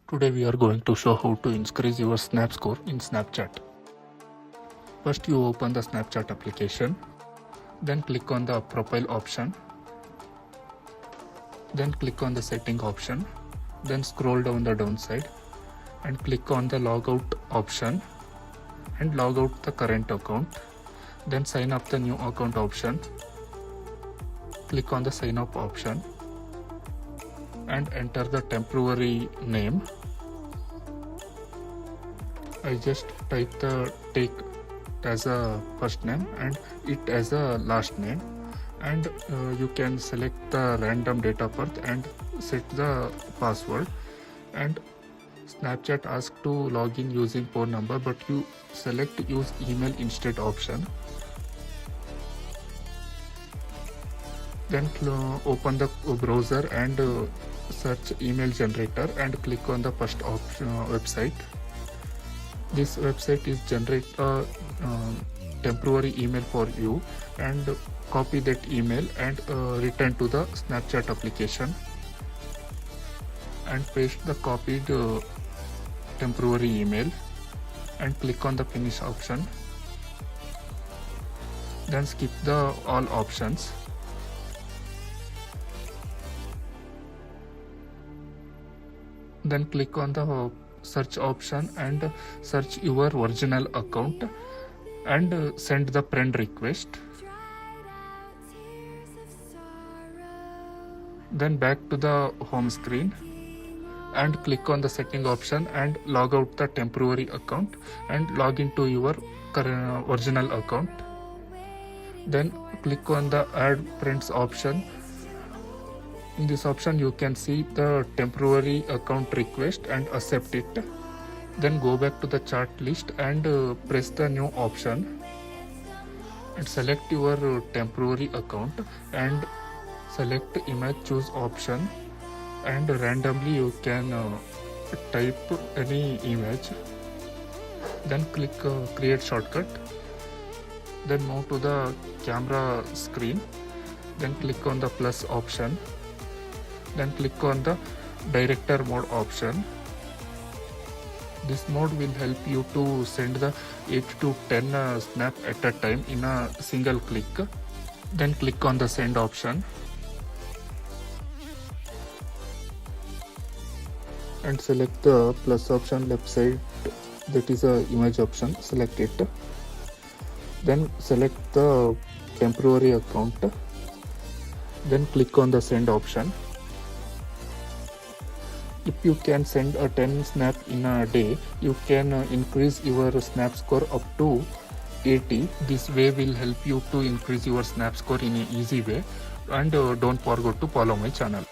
Today we are going to show how to increase your Snap score in Snapchat. First you open the Snapchat application, then click on the profile option, then click on the setting option, then scroll down the downside and click on the logout option and log out the current account, then sign up the new account option, click on the sign up option and enter the temporary name. I just type the take as a first name and it as a last name, and you can select the random date of birth and set the password. And Snapchat asks to log in using phone number, but you select use email instead option. Then open the browser and search email generator and click on the first option website. This website is generate a temporary email for you, and copy that email and return to the Snapchat application and paste the copied temporary email and click on the finish option. Then skip the all options. Then click on the search option and search your original account and send the friend request. Then back to the home screen and click on the setting option and log out the temporary account and log into your original account. Then click on the add friends option. In this option you can see the temporary account request and accept it. Then go back to the chat list and press the new option and select your temporary account and select image choose option, and randomly you can type any image. Then click create shortcut. Then move to the camera screen. Then click on the plus option. Then click on the director mode option. This mode will help you to send the 8 to 10 snap at a time in a single click. Then click on the send option and select the plus option left side, that is a image option, select it. Then select the temporary account, then click on the send option. If you can send a 10 snap in a day, you can increase your snap score up to 80. This way will help you to increase your snap score in an easy way. And don't forget to follow my channel.